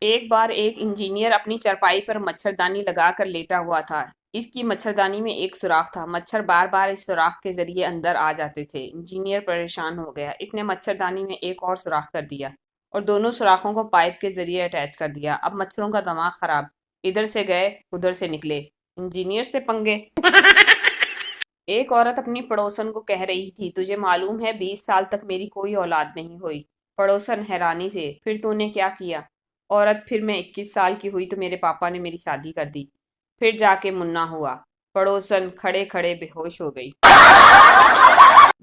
ایک بار ایک انجینئر اپنی چرپائی پر مچھردانی لگا کر لیٹا ہوا تھا۔ اس کی مچھردانی میں ایک سوراخ تھا۔ مچھر بار بار اس سوراخ کے ذریعے اندر آ جاتے تھے۔ انجینئر پریشان ہو گیا۔ اس نے مچھردانی میں ایک اور سوراخ کر دیا اور دونوں سوراخوں کو پائپ کے ذریعے اٹیچ کر دیا۔ اب مچھروں کا دماغ خراب، ادھر سے گئے ادھر سے نکلے، انجینئر سے پنگے۔ ایک عورت اپنی پڑوسن کو کہہ رہی تھی، تجھے معلوم ہے 20 سال تک میری کوئی اولاد نہیں ہوئی؟ پڑوسن حیرانی سے، پھر تو نے کیا کیا؟ عورت، پھر میں 21 سال کی ہوئی تو میرے پاپا نے میری شادی کر دی، پھر جا کے منا ہوا۔ پڑوسن کھڑے کھڑے بے ہوش ہو گئی۔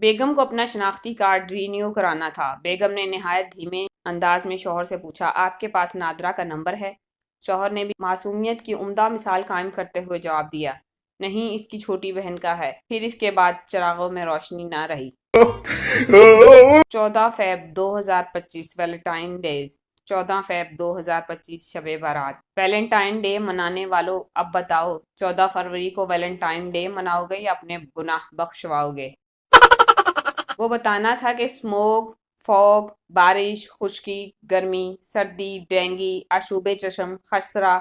بیگم کو اپنا شناختی کارڈ رینیو کرانا تھا۔ بیگم نے نہایت دھیمے انداز میں شوہر سے پوچھا، آپ کے پاس نادرہ کا نمبر ہے؟ شوہر نے بھی معصومیت کی عمدہ مثال قائم کرتے ہوئے جواب دیا، نہیں، اس کی چھوٹی بہن کا ہے۔ پھر اس کے بعد چراغوں میں روشنی نہ رہی۔ 14 Feb 2025 Valentine days 14 Feb 2025 Shab Barat. Valentine day منانے والوں، اب بتاؤ 14 فروری کو ویلنٹائن ڈے مناؤ گے یا اپنے گناہ بخشواؤ گے؟ وہ بتانا تھا کہ اسموگ، فوگ، بارش، خشکی، گرمی، سردی، ڈینگی، آشوب چشم، خسرہ،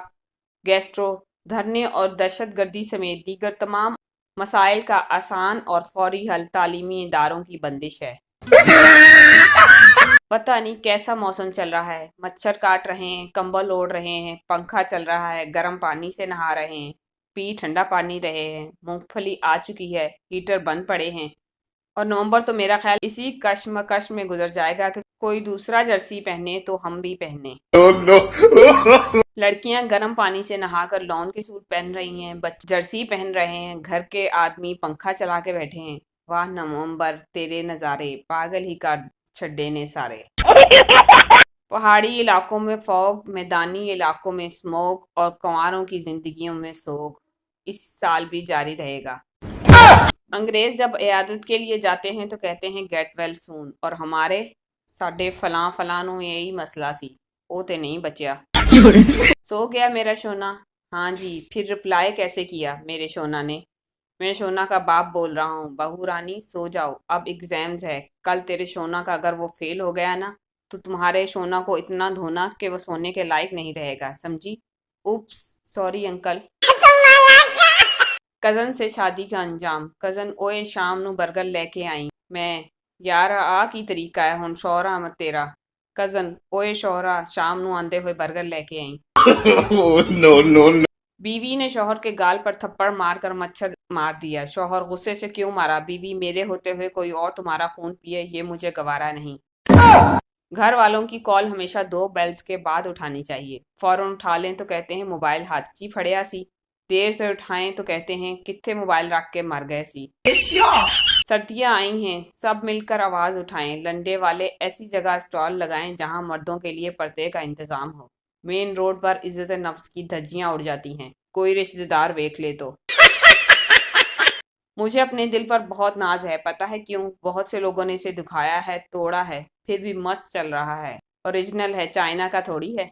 گیسٹرو، دھرنے اور دہشت گردی سمیت دیگر تمام مسائل کا آسان اور فوری حل تعلیمی اداروں کی بندش ہے۔ پتہ نہیں کیسا موسم چل رہا ہے، مچھر کاٹ رہے ہیں، کمبل اوڑھ رہے ہیں، پنکھا چل رہا ہے، گرم پانی سے نہا رہے ہیں، پی ٹھنڈا پانی رہے ہیں، مونگ پھلی آ چکی ہے، ہیٹر بند پڑے ہیں، اور نومبر تو میرا خیال اسی کشمکش میں گزر جائے گا کہ کوئی دوسرا جرسی پہنے تو ہم بھی پہنیں۔ لڑکیاں گرم پانی سے نہا کر لون کے سوٹ پہن رہی ہیں، بچے جرسی پہن رہے ہیں، گھر کے آدمی پنکھا چلا کے بیٹھے ہیں۔ واہ نومبر تیرے نظارے، پاگل ہی کر چھڈے نے سارے۔ پہاڑی علاقوں میں فوگ، میدانی علاقوں میں اسموگ اور کنواروں کی زندگیوں میں سوگ اس سال بھی جاری رہے گا۔ انگریز جب عیادت کے لیے جاتے ہیں تو کہتے ہیں گیٹ ویل سون، اور ہمارے ساڈے فلاں فلاں نو یہی مسئلہ سی، وہ تے نہیں بچیا۔ سو گیا میرا شونا؟ ہاں جی۔ پھر رپلائی کیسے کیا میرے شونا نے؟ میں شونا کا باپ بول رہا ہوں، بہو رانی سو جاؤ، اب ایگزامز ہے، کل تیرے شونا کا اگر وہ فیل ہو گیا نا تو تمہارے شونا کو اتنا دھونا کہ وہ سونے کے لائق نہیں رہے گا، سمجھی؟ Opus sorry uncle. کزن سے شادی کا انجام۔ کزن، اوئے شام نو برگر لے کے آئی میں۔ یار آ کی طریقہ ہے ہن شوہرا تیرا۔ کزن، اوئے شوہرا شام نو آندے ہوئے برگر لے کے آئی۔ بیوی نے شوہر کے گال پر تھپڑ مار کر مچھر مار دیا۔ شوہر، غصے سے کیوں مارا؟ بیوی، میرے ہوتے ہوئے کوئی اور تمہارا خون پیے یہ مجھے گوارا نہیں۔ گھر والوں کی کال ہمیشہ 2 بیلز کے بعد اٹھانی چاہیے۔ فوراً اٹھا لیں تو کہتے ہیں موبائل ہاتھ چی پھڑیا سی، دیر سے اٹھائیں تو کہتے ہیں کتھے موبائل رکھ کے مر گئے سی۔ سردیاں آئی ہیں، سب مل کر آواز اٹھائیں، لنڈے والے ایسی جگہ اسٹال لگائیں جہاں مردوں کے لیے پردے کا انتظام ہو۔ مین روڈ پر عزت نفس کی دھجیاں اڑ جاتی ہیں، کوئی رشتہ دار دیکھ لے تو۔ مجھے اپنے دل پر بہت ناز ہے، پتہ ہے کیوں؟ بہت سے لوگوں نے اسے دکھایا ہے، توڑا ہے، پھر بھی مست چل رہا ہے، اوریجنل ہے، چائنا کا تھوڑی ہے۔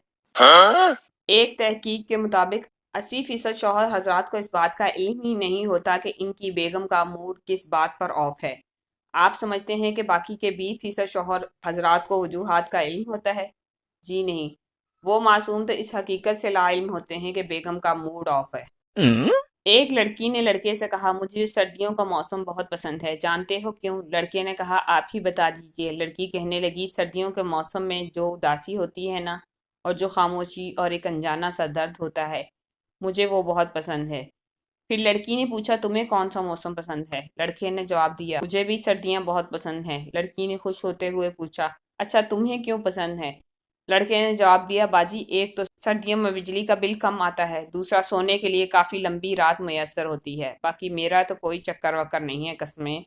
ایک تحقیق کے مطابق 80% شوہر حضرات کو اس بات کا علم ہی نہیں ہوتا کہ ان کی بیگم کا موڈ کس بات پر آف ہے۔ آپ سمجھتے ہیں کہ باقی کے 20% شوہر حضرات کو وجوہات کا علم ہوتا ہے؟ جی نہیں، وہ معصوم تو اس حقیقت سے لا علم ہوتے ہیں کہ بیگم کا موڈ آف ہے۔ ایک لڑکی نے لڑکے سے کہا، مجھے سردیوں کا موسم بہت پسند ہے، جانتے ہو کیوں؟ لڑکے نے کہا، آپ ہی بتا دیجئے۔ لڑکی کہنے لگی، سردیوں کے موسم میں جو اداسی ہوتی ہے نا، اور جو خاموشی اور ایک انجانا سا درد ہوتا ہے، مجھے وہ بہت پسند ہے۔ پھر لڑکی نے پوچھا، تمہیں کون سا موسم پسند ہے؟ لڑکے نے جواب دیا، مجھے بھی سردیاں بہت پسند ہیں۔ لڑکی نے خوش ہوتے ہوئے پوچھا، اچھا تمہیں کیوں پسند ہے؟ لڑکے نے جواب دیا، باجی ایک تو سردیوں میں بجلی کا بل کم آتا ہے، دوسرا سونے کے لیے کافی لمبی رات میسر ہوتی ہے، باقی میرا تو کوئی چکر وکر نہیں ہے قسمیں۔